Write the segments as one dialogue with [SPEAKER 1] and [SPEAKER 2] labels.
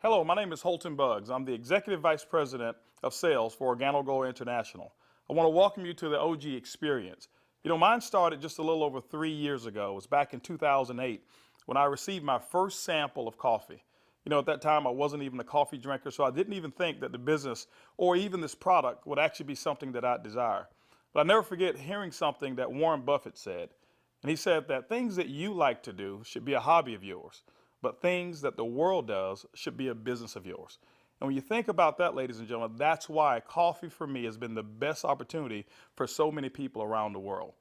[SPEAKER 1] Hello, my name is Holton Buggs. I'm the Executive Vice President of Sales for OrganoGold International. I want to welcome you to the OG experience. Mine started just a little over 3 years ago. It was back in 2008 when I received my first sample of coffee. At that time, I wasn't even a coffee drinker, so I didn't even think that the business or even this product would actually be something that I'd desire. But I never forget hearing something that Warren Buffett said. And he said that things that you like to do should be a hobby of yours, but things that the world does should be a business of yours. And when you think about that, ladies and gentlemen, that's why coffee for me has been the best opportunity for so many people around the world.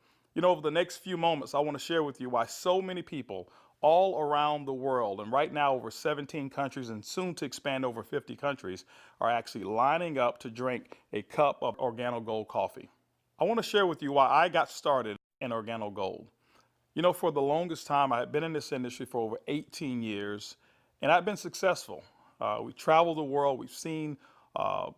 [SPEAKER 1] Over the next few moments, I want to share with you why so many people all around the world, and right now over 17 countries and soon to expand over 50 countries, are actually lining up to drink a cup of OrganoGold coffee. I want to share with you why I got started in OrganoGold. For the longest time, I had been in this industry for over 18 years, and I've been successful. We traveled the world. We've seen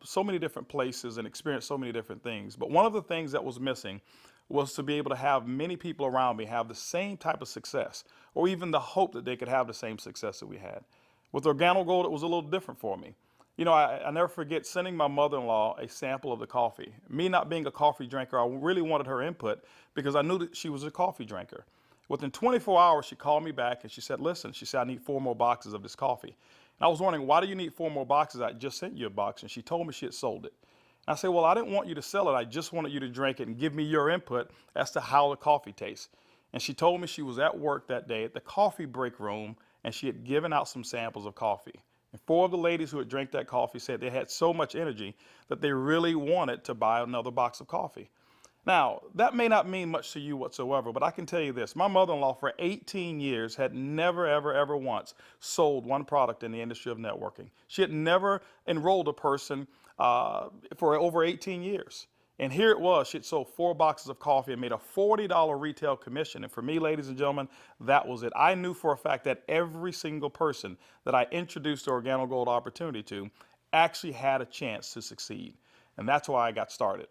[SPEAKER 1] so many different places and experienced so many different things. But one of the things that was missing was to be able to have many people around me have the same type of success, or even the hope that they could have the same success that we had. With OrganoGold, it was a little different for me. I never forget sending my mother-in-law a sample of the coffee. Me not being a coffee drinker, I really wanted her input because I knew that she was a coffee drinker. Within 24 hours, she called me back and she said, listen, she said, I need 4 more boxes of this coffee. And I was wondering, why do you need 4 more boxes? I just sent you a box. And she told me she had sold it. And I said, well, I didn't want you to sell it. I just wanted you to drink it and give me your input as to how the coffee tastes. And she told me she was at work that day at the coffee break room and she had given out some samples of coffee. And 4 of the ladies who had drank that coffee said they had so much energy that they really wanted to buy another box of coffee. Now, that may not mean much to you whatsoever, but I can tell you this. My mother-in-law for 18 years had never, ever, ever once sold one product in the industry of networking. She had never enrolled a person for over 18 years. And here it was, she had sold 4 boxes of coffee and made a $40 retail commission. And for me, ladies and gentlemen, that was it. I knew for a fact that every single person that I introduced the OrganoGold opportunity to actually had a chance to succeed. And that's why I got started.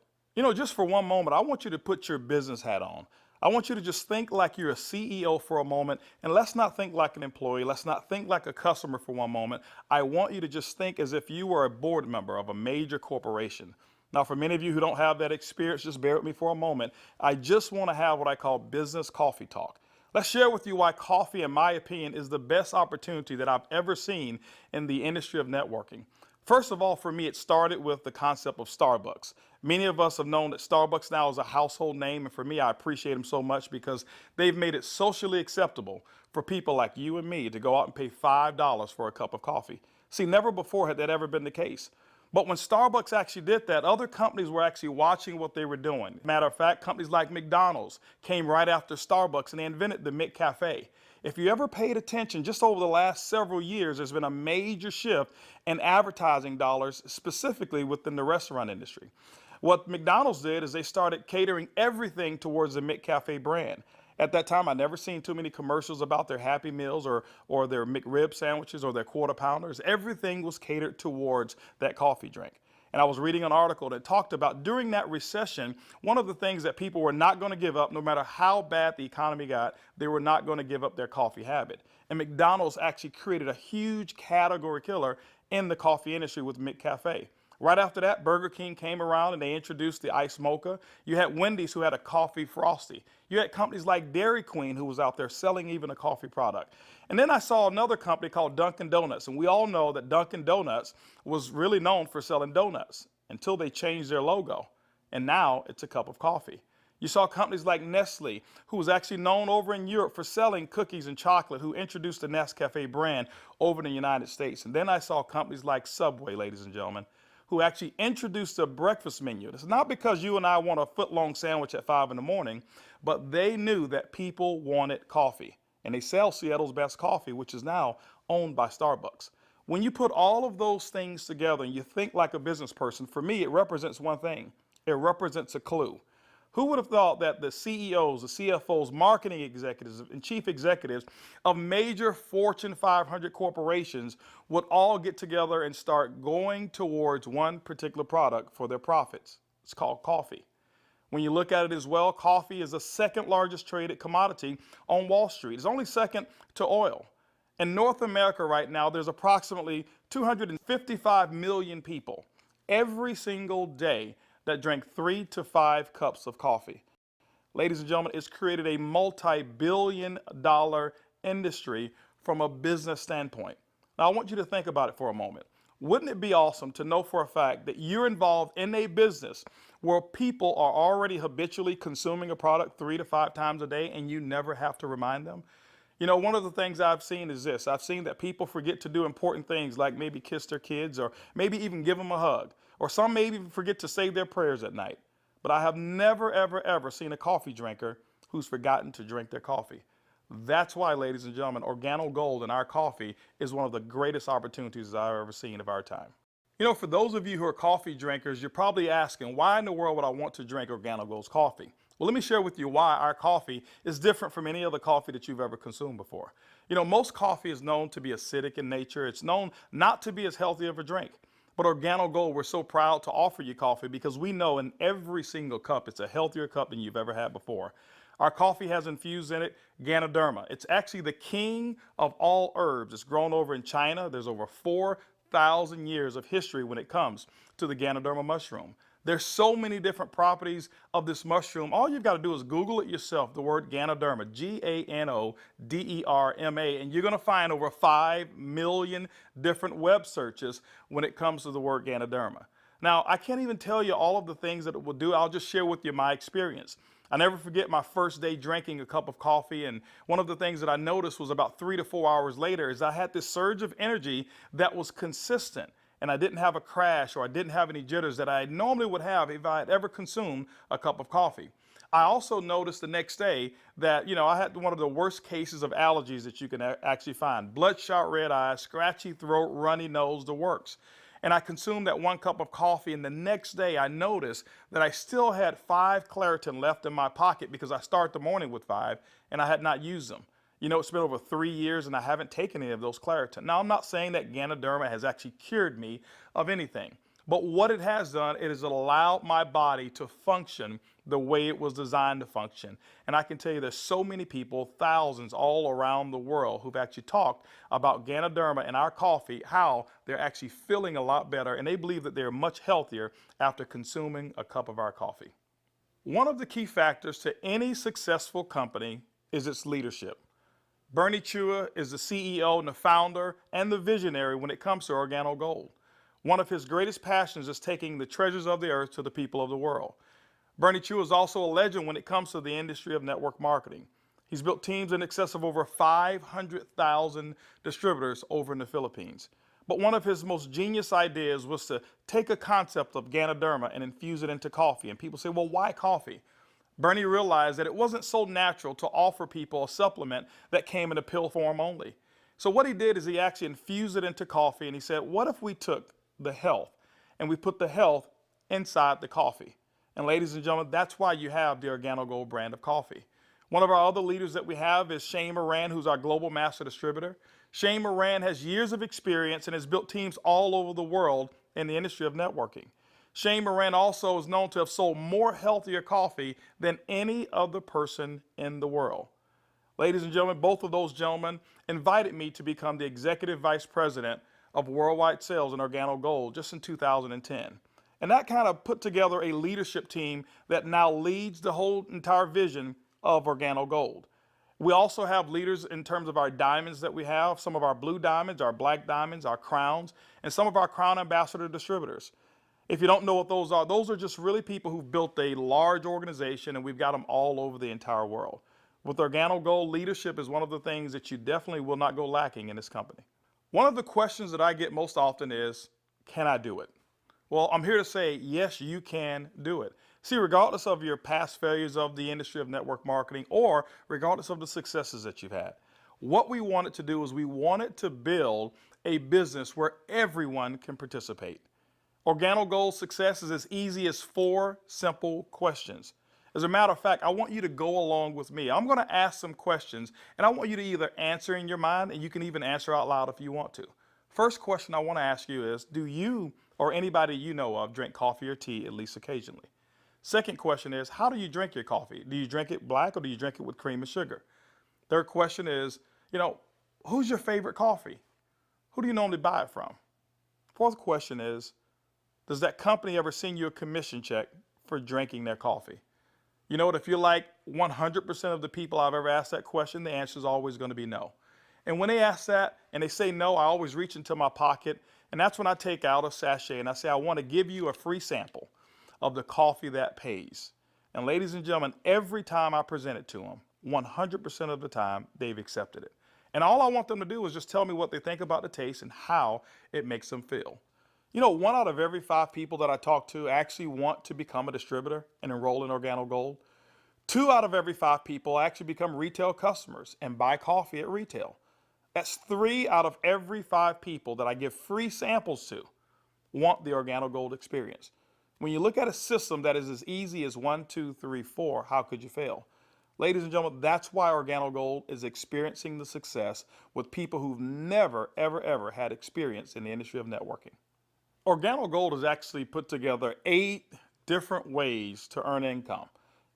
[SPEAKER 1] Just for one moment, I want you to put your business hat on. I want you to just think like you're a CEO for a moment, and let's not think like an employee. Let's not think like a customer for one moment. I want you to just think as if you were a board member of a major corporation. Now, for many of you who don't have that experience, just bear with me for a moment. I just want to have what I call business coffee talk. Let's share with you why coffee, in my opinion, is the best opportunity that I've ever seen in the industry of networking. First of all, for me, it started with the concept of Starbucks. Many of us have known that Starbucks now is a household name, and for me, I appreciate them so much because they've made it socially acceptable for people like you and me to go out and pay $5 for a cup of coffee. See, never before had that ever been the case. But when Starbucks actually did that, other companies were actually watching what they were doing. Matter of fact, companies like McDonald's came right after Starbucks and they invented the McCafe. If you ever paid attention, just over the last several years, there's been a major shift in advertising dollars, specifically within the restaurant industry. What McDonald's did is they started catering everything towards the McCafe brand. At that time, I never seen too many commercials about their Happy Meals or their McRib sandwiches or their Quarter Pounders. Everything was catered towards that coffee drink. And I was reading an article that talked about during that recession, one of the things that people were not going to give up, no matter how bad the economy got, they were not going to give up their coffee habit. And McDonald's actually created a huge category killer in the coffee industry with McCafe. Right after that, Burger King came around and they introduced the Iced Mocha. You had Wendy's who had a coffee frosty. You had companies like Dairy Queen who was out there selling even a coffee product. And then I saw another company called Dunkin' Donuts. And we all know that Dunkin' Donuts was really known for selling donuts until they changed their logo. And now it's a cup of coffee. You saw companies like Nestle, who was actually known over in Europe for selling cookies and chocolate, who introduced the Nescafe brand over in the United States. And then I saw companies like Subway, ladies and gentlemen, who actually introduced a breakfast menu. It's not because you and I want a foot-long sandwich at 5 in the morning, but they knew that people wanted coffee. And they sell Seattle's best coffee, which is now owned by Starbucks. When you put all of those things together and you think like a business person, for me, it represents one thing. It represents a clue. Who would have thought that the CEOs, the CFOs, marketing executives, and chief executives of major Fortune 500 corporations would all get together and start going towards one particular product for their profits? It's called coffee. When you look at it as well, coffee is the second largest traded commodity on Wall Street. It's only second to oil. In North America right now, there's approximately 255 million people every single day that drink 3 to 5 cups of coffee. Ladies and gentlemen, it's created a multi-billion-dollar industry from a business standpoint. Now, I want you to think about it for a moment. Wouldn't it be awesome to know for a fact that you're involved in a business where people are already habitually consuming a product 3 to 5 times a day and you never have to remind them? You know, one of the things I've seen is this. I've seen that people forget to do important things like maybe kiss their kids or maybe even give them a hug. Or some maybe even forget to say their prayers at night. But I have never, ever, ever seen a coffee drinker who's forgotten to drink their coffee. That's why, ladies and gentlemen, Organo Gold in our coffee is one of the greatest opportunities I've ever seen of our time. You know, for those of you who are coffee drinkers, you're probably asking, why in the world would I want to drink Organo Gold's coffee? Well, let me share with you why our coffee is different from any other coffee that you've ever consumed before. You know, most coffee is known to be acidic in nature. It's known not to be as healthy of a drink. But Organo Gold, we're so proud to offer you coffee because we know in every single cup, it's a healthier cup than you've ever had before. Our coffee has infused in it Ganoderma. It's actually the king of all herbs. It's grown over in China. There's over 4,000 years of history when it comes to the Ganoderma mushroom. There's so many different properties of this mushroom. All you've got to do is Google it yourself, the word Ganoderma, Ganoderma, and you're going to find over 5 million different web searches when it comes to the word Ganoderma. Now, I can't even tell you all of the things that it will do. I'll just share with you my experience. I never forget my first day drinking a cup of coffee, and one of the things that I noticed was about 3 to 4 hours later is I had this surge of energy that was consistent. And I didn't have a crash or I didn't have any jitters that I normally would have if I had ever consumed a cup of coffee. I also noticed the next day that, you know, I had one of the worst cases of allergies that you can actually find. Bloodshot red eyes, scratchy throat, runny nose, the works. And I consumed that 1 cup of coffee, and the next day I noticed that I still had 5 Claritin left in my pocket because I start the morning with 5 and I had not used them. You know, it's been over 3 years and I haven't taken any of those Claritin. Now, I'm not saying that Ganoderma has actually cured me of anything, but what it has done, it has allowed my body to function the way it was designed to function. And I can tell you there's so many people, thousands all around the world, who've actually talked about Ganoderma and our coffee, how they're actually feeling a lot better, and they believe that they're much healthier after consuming a cup of our coffee. One of the key factors to any successful company is its leadership. Bernie Chua is the CEO and the founder and the visionary when it comes to Organo Gold. One of his greatest passions is taking the treasures of the earth to the people of the world. Bernie Chua is also a legend when it comes to the industry of network marketing. He's built teams in excess of over 500,000 distributors over in the Philippines. But one of his most genius ideas was to take a concept of Ganoderma and infuse it into coffee. And people say, well, why coffee? Bernie realized that it wasn't so natural to offer people a supplement that came in a pill form only. So what he did is he actually infused it into coffee, and he said, what if we took the health and we put the health inside the coffee? And ladies and gentlemen, that's why you have the Organo Gold brand of coffee. One of our other leaders that we have is Shane Moran, who's our global master distributor. Shane Moran has years of experience and has built teams all over the world in the industry of networking. Shane Moran also is known to have sold more healthier coffee than any other person in the world. Ladies and gentlemen, both of those gentlemen invited me to become the executive vice president of worldwide sales in Organo Gold just in 2010. And that kind of put together a leadership team that now leads the whole entire vision of Organo Gold. We also have leaders in terms of our diamonds that we have, some of our blue diamonds, our black diamonds, our crowns, and some of our crown ambassador distributors. If you don't know what those are just really people who've built a large organization, and we've got them all over the entire world. With Organo Gold, leadership is one of the things that you definitely will not go lacking in this company. One of the questions that I get most often is, can I do it? Well, I'm here to say, yes, you can do it. See, regardless of your past failures of the industry of network marketing or regardless of the successes that you've had, what we wanted to do is we wanted to build a business where everyone can participate. Organo Gold's success is as easy as 4 simple questions. As a matter of fact, I want you to go along with me. I'm going to ask some questions, and I want you to either answer in your mind, and you can even answer out loud if you want to. First question I want to ask you is, do you or anybody you know of drink coffee or tea at least occasionally? Second question is, how do you drink your coffee? Do you drink it black or do you drink it with cream and sugar? Third question is, Who's your favorite coffee? Who do you normally buy it from? Fourth question is, does that company ever send you a commission check for drinking their coffee? You know what? If you're like 100% of the people I've ever asked that question, the answer is always going to be no. And when they ask that and they say no, I always reach into my pocket, and that's when I take out a sachet and I say, I want to give you a free sample of the coffee that pays. And ladies and gentlemen, every time I present it to them, 100% of the time, they've accepted it. And all I want them to do is just tell me what they think about the taste and how it makes them feel. You know, 1 out of every 5 people that I talk to actually want to become a distributor and enroll in Organo Gold. 2 out of every 5 people actually become retail customers and buy coffee at retail. That's 3 out of every 5 people that I give free samples to want the Organo Gold experience. When you look at a system that is as easy as 1, 2, 3, 4, how could you fail? Ladies and gentlemen, that's why Organo Gold is experiencing the success with people who've never, ever, ever had experience in the industry of networking. Organo Gold has actually put together 8 different ways to earn income.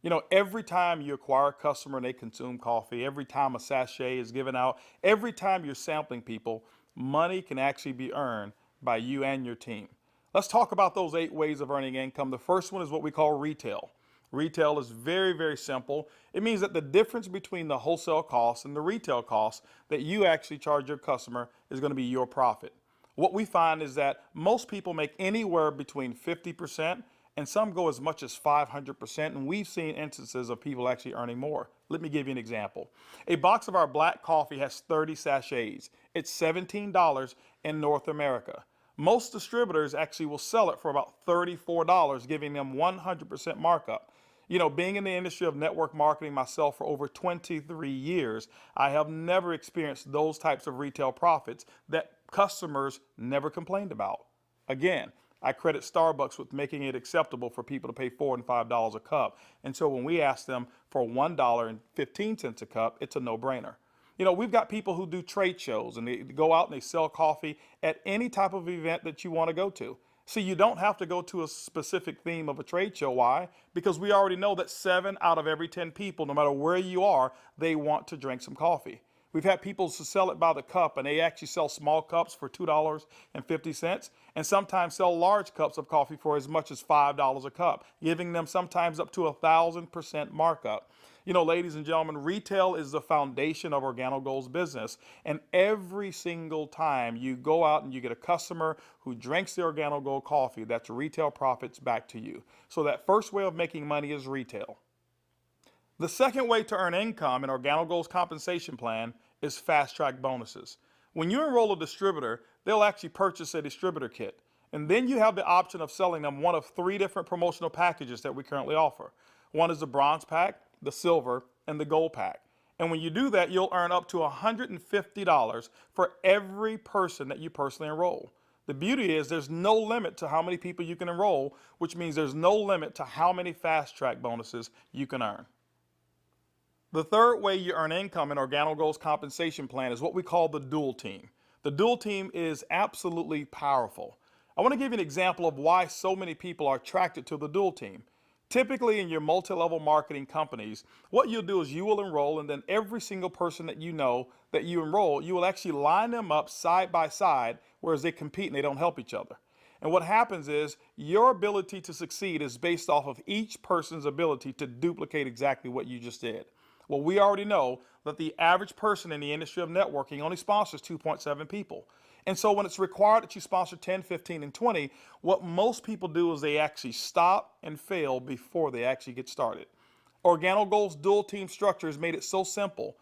[SPEAKER 1] You know, every time you acquire a customer and they consume coffee, every time a sachet is given out, every time you're sampling people, money can actually be earned by you and your team. Let's talk about those 8 ways of earning income. The first one is what we call retail. Retail is very, very simple. It means that the difference between the wholesale cost and the retail cost that you actually charge your customer is going to be your profit. What we find is that most people make anywhere between 50% and some go as much as 500%, and we've seen instances of people actually earning more. Let me give you an example. A box of our black coffee has 30 sachets. It's $17 in North America. Most distributors actually will sell it for about $34, giving them 100% markup. You know, being in the industry of network marketing myself for over 23 years, I have never experienced those types of retail profits that customers never complained about. Again, I credit Starbucks with making it acceptable for people to pay $4 and $5 a cup. And so when we ask them for $1.15 a cup, it's a no-brainer. You know, we've got people who do trade shows and they go out and they sell coffee at any type of event that you want to go to. See, you don't have to go to a specific theme of a trade show. Why? Because we already know that 7 out of every 10 people, no matter where you are, they want to drink some coffee. We've had people to sell it by the cup, and they actually sell small cups for $2.50 and sometimes sell large cups of coffee for as much as $5 a cup, giving them sometimes up to 1,000% markup. You know, ladies and gentlemen, retail is the foundation of Organo Gold's business. And every single time you go out and you get a customer who drinks the Organo Gold coffee, that's retail profits back to you. So that first way of making money is retail. The second way to earn income in Organo Gold's compensation plan is fast track bonuses. When you enroll a distributor, they'll actually purchase a distributor kit. And then you have the option of selling them one of 3 different promotional packages that we currently offer. One is the bronze pack, the silver, and the gold pack. And when you do that, you'll earn up to $150 for every person that you personally enroll. The beauty is there's no limit to how many people you can enroll, which means there's no limit to how many fast track bonuses you can earn. The third way you earn income in Organo Gold's compensation plan is what we call the dual team. The dual team is absolutely powerful. I want to give you an example of why so many people are attracted to the dual team. Typically in your multi-level marketing companies, what you'll do is you will enroll, and then every single person that you know that you enroll, you will actually line them up side by side, whereas they compete and they don't help each other. And what happens is your ability to succeed is based off of each person's ability to duplicate exactly what you just did. Well, we already know that the average person in the industry of networking only sponsors 2.7 people. And so when it's required that you sponsor 10, 15, and 20, what most people do is they actually stop and fail before they actually get started. Organo Gold's dual team structure has made it so simple.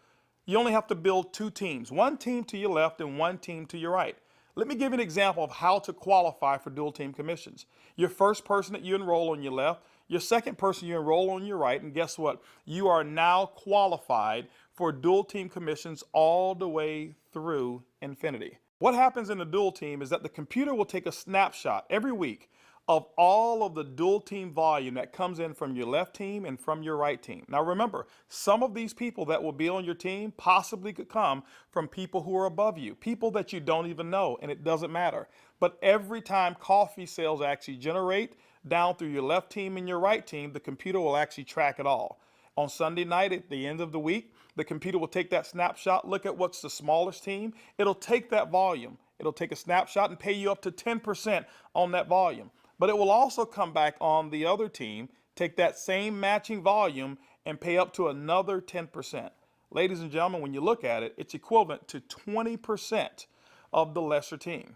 [SPEAKER 1] You only have to build 2 teams, 1 team to your left and 1 team to your right. Let me give you an example of how to qualify for dual team commissions. Your first person that you enroll on your left, your second person you enroll on your right, and guess what? You are now qualified for dual team commissions all the way through infinity. What happens in the dual team is that the computer will take a snapshot every week of all of the dual team volume that comes in from your left team and from your right team. Now remember, some of these people that will be on your team possibly could come from people who are above you, people that you don't even know, and it doesn't matter. But every time coffee sales actually generate down through your left team and your right team, the computer will actually track it all. On Sunday night at the end of the week, the computer will take that snapshot, look at what's the smallest team. It'll take that volume. It'll take a snapshot and pay you up to 10% on that volume. But it will also come back on the other team, take that same matching volume and pay up to another 10%. Ladies and gentlemen, when you look at it, it's equivalent to 20% of the lesser team.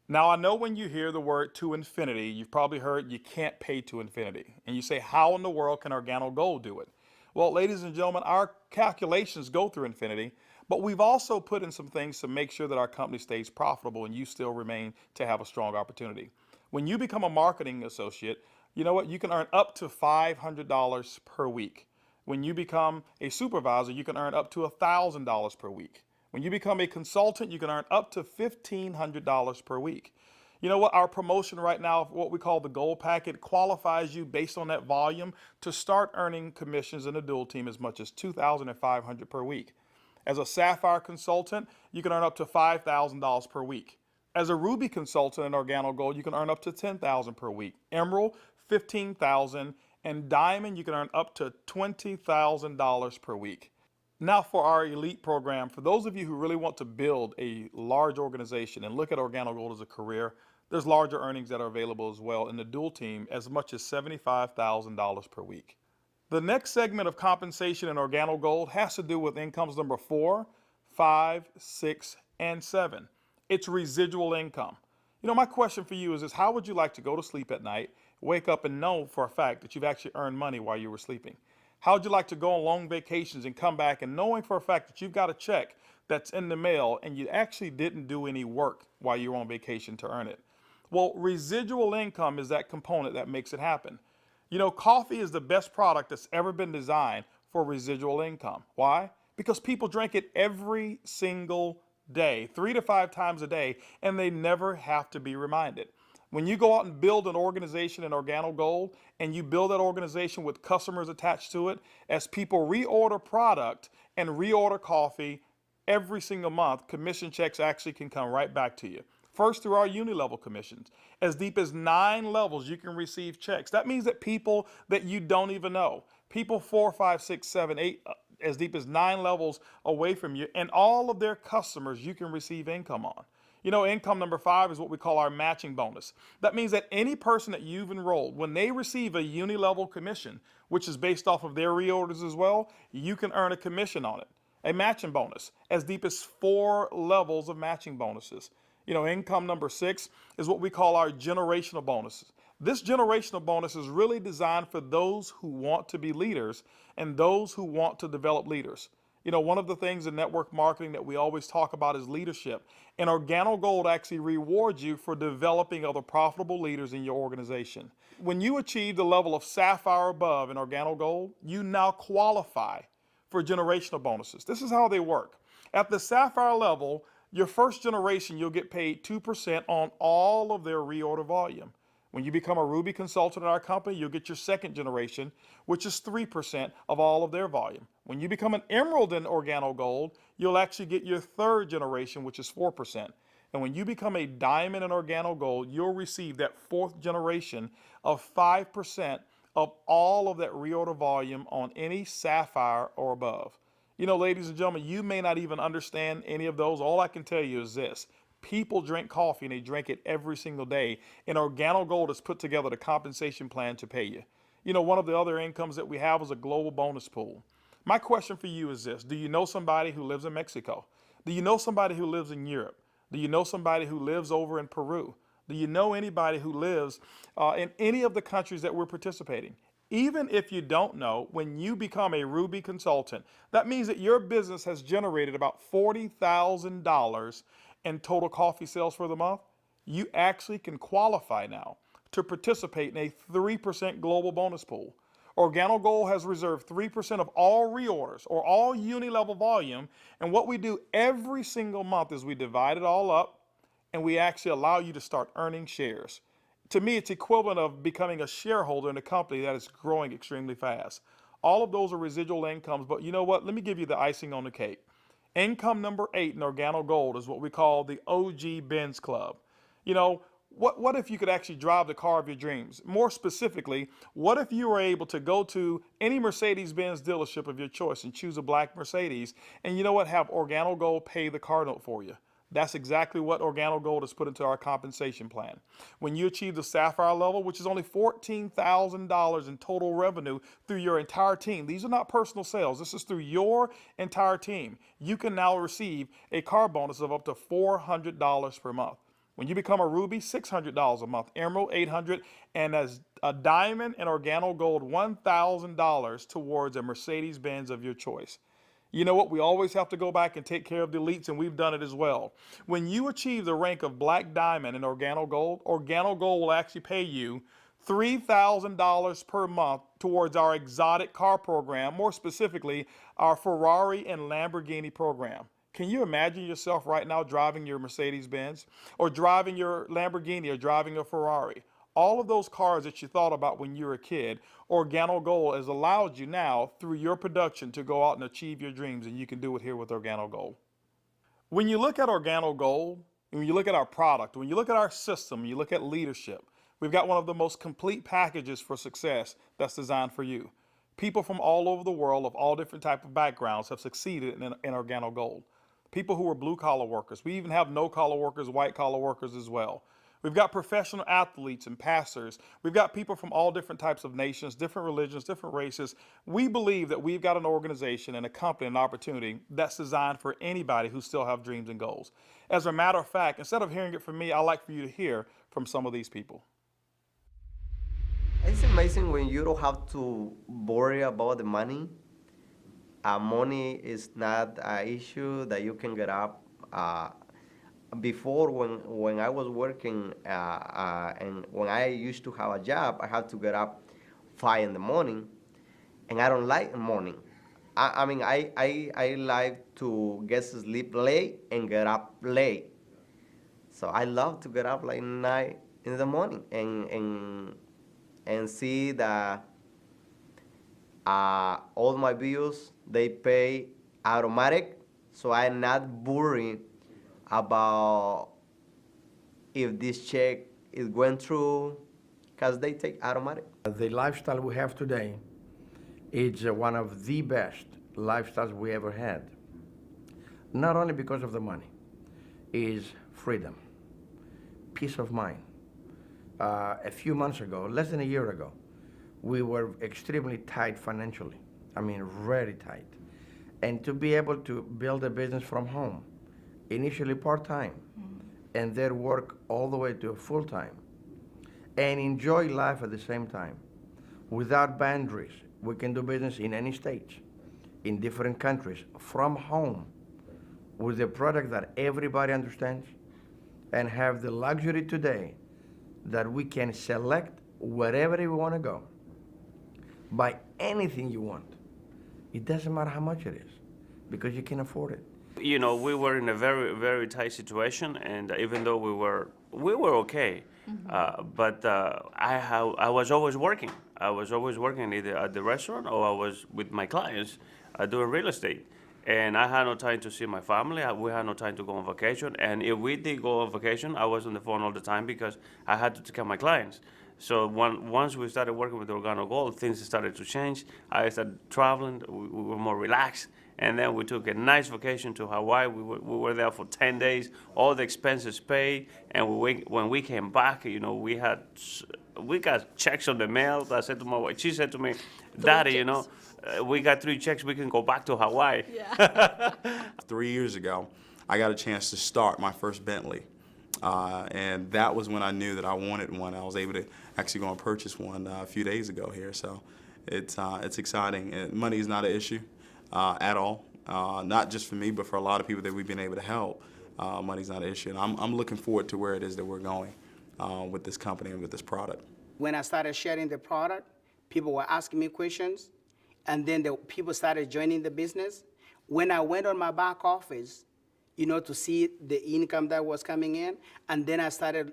[SPEAKER 1] Now, I know when you hear the word to infinity, you've probably heard you can't pay to infinity. And you say, how in the world can Organo Gold do it? Well, ladies and gentlemen, our calculations go through infinity, but we've also put in some things to make sure that our company stays profitable and you still remain to have a strong opportunity. When you become a marketing associate, you know what? You can earn up to $500 per week. When you become a supervisor, you can earn up to $1,000 per week. When you become a consultant, you can earn up to $1,500 per week. You know what? Our promotion right now, what we call the gold packet, qualifies you based on that volume to start earning commissions in a dual team as much as $2,500 per week. As a sapphire consultant, you can earn up to $5,000 per week. As a ruby consultant in Organo Gold, you can earn up to $10,000 per week. Emerald, $15,000, and diamond, you can earn up to $20,000 per week. Now for our elite program, for those of you who really want to build a large organization and look at Organo Gold as a career, there's larger earnings that are available as well in the dual team, as much as $75,000 per week. The next segment of compensation in Organo Gold has to do with incomes number 4, 5, 6, and 7. It's residual income. You know, my question for you is how would you like to go to sleep at night, wake up and know for a fact that you've actually earned money while you were sleeping? How would you like to go on long vacations and come back and knowing for a fact that you've got a check that's in the mail and you actually didn't do any work while you were on vacation to earn it? Well, residual income is that component that makes it happen. You know, coffee is the best product that's ever been designed for residual income. Why? Because people drink it every single day, 3 to 5 times a day, and they never have to be reminded. When you go out and build an organization in Organo Gold and you build that organization with customers attached to it, as people reorder product and reorder coffee every single month, commission checks actually can come right back to you. First, through our uni-level commissions. As deep as 9 levels, you can receive checks. That means that people that you don't even know, people 4, 5, 6, 7, 8, as deep as 9 levels away from you, and all of their customers you can receive income on. You know, income number 5 is what we call our matching bonus. That means that any person that you've enrolled, when they receive a uni-level commission, which is based off of their reorders as well, you can earn a commission on it. A matching bonus, as deep as 4 levels of matching bonuses. You know, income number 6 is what we call our generational bonuses. This generational bonus is really designed for those who want to be leaders and those who want to develop leaders. You know, one of the things in network marketing that we always talk about is leadership. And Organo Gold actually rewards you for developing other profitable leaders in your organization. When you achieve the level of sapphire above in Organo Gold, you now qualify for generational bonuses. This is how they work. At the sapphire level, your first generation, you'll get paid 2% on all of their reorder volume. When you become a Ruby consultant in our company, you'll get your second generation, which is 3% of all of their volume. When you become an Emerald in Organo Gold, you'll actually get your third generation, which is 4%. And when you become a Diamond in Organo Gold, you'll receive that fourth generation of 5% of all of that reorder volume on any Sapphire or above. You know, ladies and gentlemen, you may not even understand any of those. All I can tell you is this. People drink coffee and they drink it every single day. And Organo Gold has put together the compensation plan to pay you. You know, one of the other incomes that we have is a global bonus pool. My question for you is this. Do you know somebody who lives in Mexico? Do you know somebody who lives in Europe? Do you know somebody who lives over in Peru? Do you know anybody who lives in any of the countries that we're participating? Even if you don't know, when you become a Ruby consultant, that means that your business has generated about $40,000 in total coffee sales for the month. You actually can qualify now to participate in a 3% global bonus pool. Organo Gold has reserved 3% of all reorders or all uni-level volume, and what we do every single month is we divide it all up and we actually allow you to start earning shares. To me, it's equivalent of becoming a shareholder in a company that is growing extremely fast. All of those are residual incomes, but you know what? Let me give you the icing on the cake. Income number 8 in Organo Gold is what we call the OG Benz Club. You know, What if you could actually drive the car of your dreams? More specifically, what if you were able to go to any Mercedes-Benz dealership of your choice and choose a black Mercedes, and you know what, have Organo Gold pay the car note for you? That's exactly what Organo Gold has put into our compensation plan. When you achieve the Sapphire level, which is only $14,000 in total revenue through your entire team, these are not personal sales, this is through your entire team, you can now receive a car bonus of up to $400 per month. When you become a Ruby, $600 a month, Emerald, $800, and as a Diamond and Organo Gold, $1,000 towards a Mercedes-Benz of your choice. You know what? We always have to go back and take care of the elites, and we've done it as well. When you achieve the rank of Black Diamond in Organo Gold will actually pay you $3,000 per month towards our exotic car program, more specifically, our Ferrari and Lamborghini program. Can you imagine yourself right now driving your Mercedes-Benz or driving your Lamborghini or driving a Ferrari? All of those cars that you thought about when you were a kid, Organo Gold has allowed you now through your production to go out and achieve your dreams, and you can do it here with Organo Gold. When you look at Organo Gold, when you look at our product, when you look at our system, you look at leadership, we've got one of the most complete packages for success that's designed for you. People from all over the world of all different types of backgrounds have succeeded in Organo Gold. People who are blue-collar workers. We even have no-collar workers, white-collar workers as well. We've got professional athletes and pastors. We've got people from all different types of nations, different religions, different races. We believe that we've got an organization and a company, an opportunity that's designed for anybody who still have dreams and goals. As a matter of fact, instead of hearing it from me, I'd like for you to hear from some of these people.
[SPEAKER 2] It's amazing when you don't have to worry about the money. Money is not an issue that you can get up. Before, when I was working and when I used to have a job, I had to get up 5 in the morning, and I don't like the morning. I mean, I like to get to sleep late and get up late. So I love to get up like 9 in the morning and see that all my bills, they pay automatic, so I'm not worried about if this check is going through, because they take automatic.
[SPEAKER 3] The lifestyle we have today is one of the best lifestyles we ever had. Not only because of the money, is freedom, peace of mind. A few months ago, less than a year ago, we were extremely tight financially. I mean, very tight. And to be able to build a business from home, initially part-time, and then work all the way to full-time, and enjoy life at the same time, without boundaries. We can do business in any state, in different countries, from home, with a product that everybody understands, and have the luxury today that we can select wherever we want to go. Buy anything you want. It doesn't matter how much it is, because you can afford it.
[SPEAKER 4] You know, we were in a very, very tight situation, and even though we were okay, but I was always working. I was always working either at the restaurant or I was with my clients doing real estate. And I had no time to see my family. We had no time to go on vacation. And if we did go on vacation, I was on the phone all the time because I had to take care of my clients. So once we started working with Organo Gold, things started to change. I started traveling. We were more relaxed. And then we took a nice vacation to Hawaii. We were there for 10 days, all the expenses paid. And when we came back, you know, we got checks on the mail. I said to my wife, she said to me, Daddy, you know, we got 3 checks, we can go back to Hawaii.
[SPEAKER 5] Yeah. 3 years ago, I got a chance to start my first Bentley. And that was when I knew that I wanted one. I was able to actually go and purchase one a few days ago here. So it's exciting. And money is not an issue at all. Not just for me, but for a lot of people that we've been able to help. Money's not an issue. And I'm looking forward to where it is that we're going with this company and with this product.
[SPEAKER 6] When I started sharing the product, people were asking me questions, and then the people started joining the business. When I went on my back office, you know, to see the income that was coming in, and then I started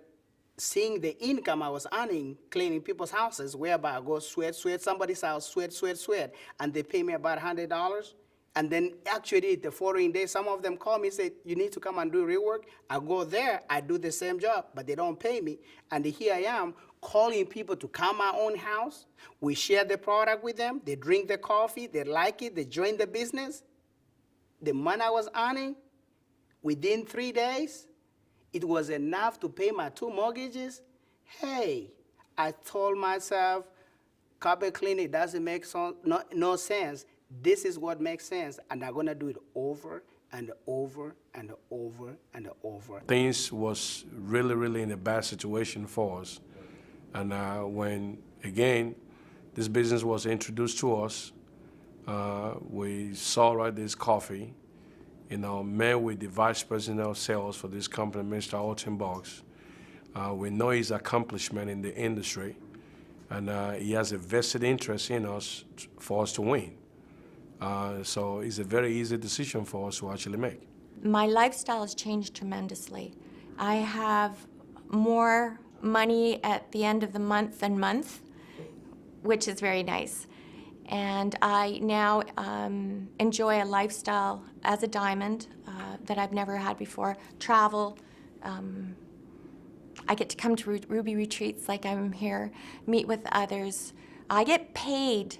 [SPEAKER 6] seeing the income I was earning cleaning people's houses, whereby I go sweat somebody's house, sweat, and they pay me about $100. And then actually the following day, some of them call me and say, you need to come and do rework. I go there, I do the same job, but they don't pay me. And here I am calling people to come my own house. We share the product with them. They drink the coffee, they like it, they join the business. The money I was earning, within 3 days, it was enough to pay my 2 mortgages. Hey, I told myself, carpet cleaning doesn't make no sense. This is what makes sense, and I'm gonna do it over and over and over and over.
[SPEAKER 7] Things was really in a bad situation for us. And when, again, this business was introduced to us, we saw this coffee, met with the vice president of sales for this company, Mr. Alton Boggs. We know his accomplishment in the industry, and he has a vested interest in us for us to win. So it's a very easy decision for us to actually make.
[SPEAKER 8] My lifestyle has changed tremendously. I have more money at the end of the month, which is very nice. And I now enjoy a lifestyle as a diamond that I've never had before. Travel. I get to come to Ruby retreats like I'm here, meet with others. I get paid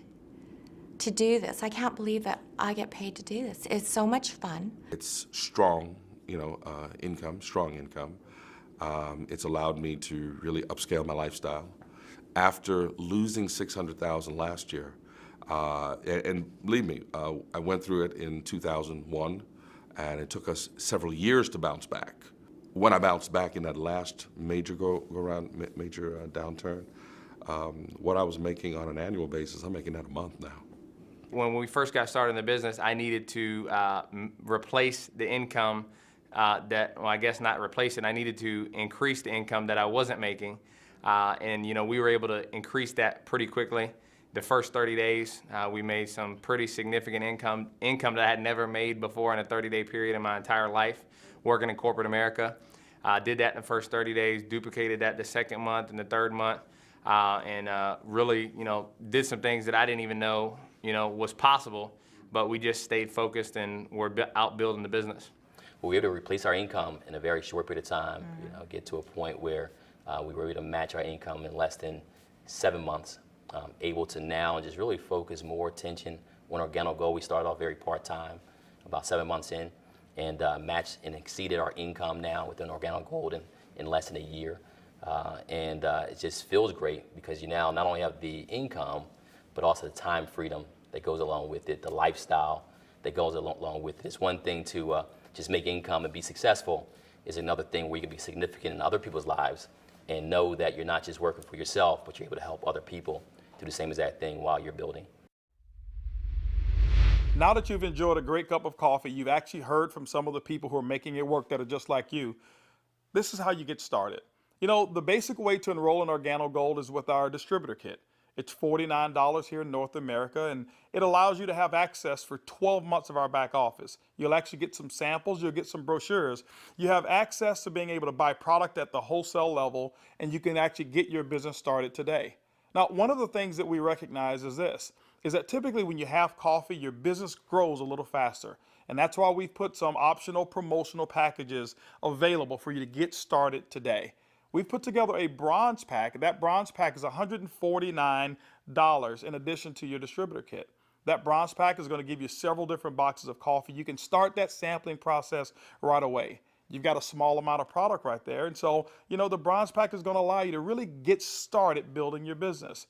[SPEAKER 8] to do this. I can't believe that I get paid to do this. It's so much fun.
[SPEAKER 9] It's strong, income, strong income. It's allowed me to really upscale my lifestyle. After losing $600,000 last year, and believe me, I went through it in 2001, and it took us several years to bounce back. When I bounced back in that last major downturn, what I was making on an annual basis, I'm making that a month now.
[SPEAKER 10] When we first got started in the business, I needed to replace the income I guess not replace it. I needed to increase the income that I wasn't making. And we were able to increase that pretty quickly. The first 30 days, we made some pretty significant income that I had never made before in a 30-day period in my entire life working in corporate America. Did that in the first 30 days, duplicated that the second month and the third month, and really, did some things that I didn't even know, was possible, but we just stayed focused and we're out building the business.
[SPEAKER 11] Well, we were able to replace our income in a very short period of time, get to a point where we were able to match our income in less than 7 months, able to now just really focus more attention on Organo Gold. We started off very part-time, about 7 months in, and matched and exceeded our income now within Organo Gold in less than a year. And it just feels great because you now not only have the income, but also the time freedom that goes along with it, the lifestyle that goes along with it. It's one thing to just make income and be successful. Is another thing where you can be significant in other people's lives and know that you're not just working for yourself, but you're able to help other people do the same exact thing while you're building.
[SPEAKER 1] Now that you've enjoyed a great cup of coffee, you've actually heard from some of the people who are making it work that are just like you. This is how you get started. The basic way to enroll in Organo Gold is with our distributor kit. It's $49 here in North America, and it allows you to have access for 12 months of our back office. You'll actually get some samples, you'll get some brochures. You have access to being able to buy product at the wholesale level, and you can actually get your business started today. Now, one of the things that we recognize is this, is that typically when you have coffee, your business grows a little faster. And that's why we've put some optional promotional packages available for you to get started today. We've put together a bronze pack. That bronze pack is $149 in addition to your distributor kit. That bronze pack is going to give you several different boxes of coffee. You can start that sampling process right away. You've got a small amount of product right there. And so, the bronze pack is going to allow you to really get started building your business.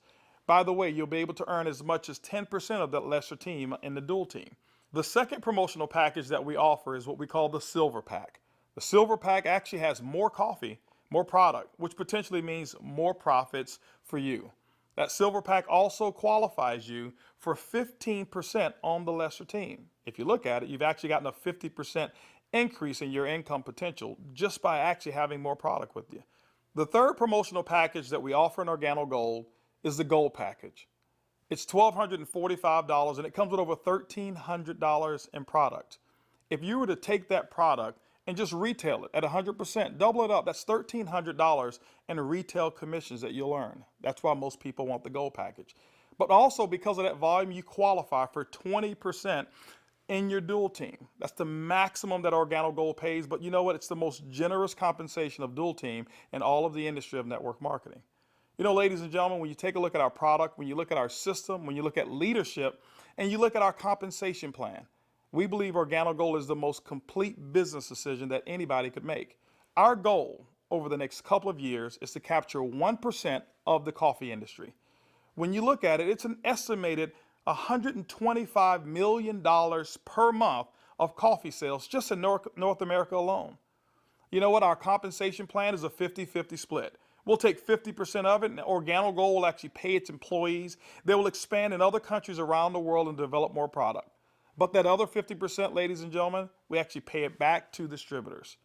[SPEAKER 1] By the way, you'll be able to earn as much as 10% of that lesser team in the dual team. The second promotional package that we offer is what we call the silver pack. The silver pack actually has more coffee, more product, which potentially means more profits for you. That silver pack also qualifies you for 15% on the lesser team. If you look at it, you've actually gotten a 50% increase in your income potential just by actually having more product with you. The third promotional package that we offer in Organo Gold is the Gold package. It's $1,245 and it comes with over $1,300 in product. If you were to take that product and just retail it at 100%, double it up, that's $1,300 in retail commissions that you'll earn. That's why most people want the Gold package. But also because of that volume, you qualify for 20% in your dual team. That's the maximum that Organo Gold pays, but you know what? It's the most generous compensation of dual team in all of the industry of network marketing. You know, ladies and gentlemen, when you take a look at our product, when you look at our system, when you look at leadership, and you look at our compensation plan, we believe Organo Gold is the most complete business decision that anybody could make. Our goal over the next couple of years is to capture 1% of the coffee industry. When you look at it, it's an estimated $125 million per month of coffee sales just in North America alone. You know what? Our compensation plan is a 50-50 split. We'll take 50% of it, and Organo Gold will actually pay its employees. They will expand in other countries around the world and develop more product. But that other 50%, ladies and gentlemen, we actually pay it back to distributors.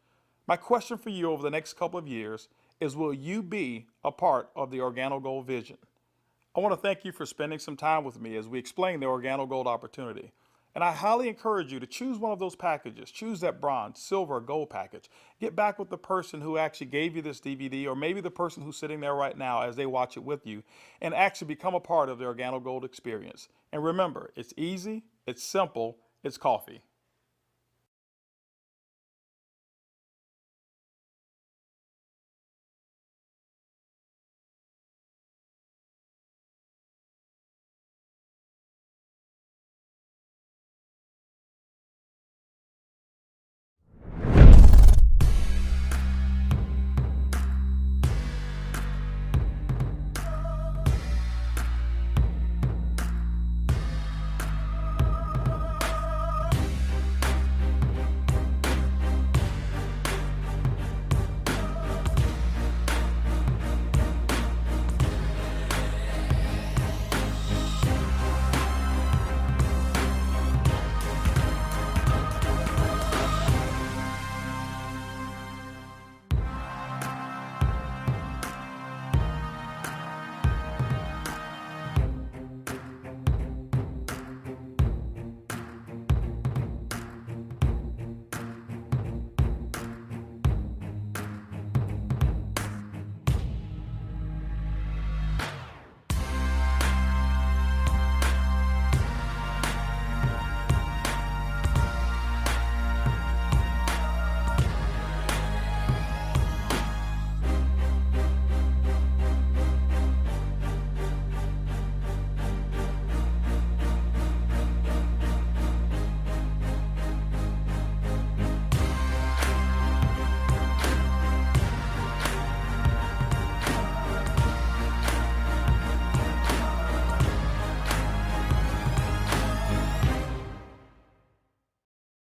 [SPEAKER 1] My question for you over the next couple of years is, will you be a part of the Organo Gold vision? I want to thank you for spending some time with me as we explain the Organo Gold opportunity. And I highly encourage you to choose one of those packages. Choose that bronze, silver, or gold package. Get back with the person who actually gave you this DVD, or maybe the person who's sitting there right now as they watch it with you, and actually become a part of the Organo Gold experience. And remember, it's easy, it's simple, it's coffee.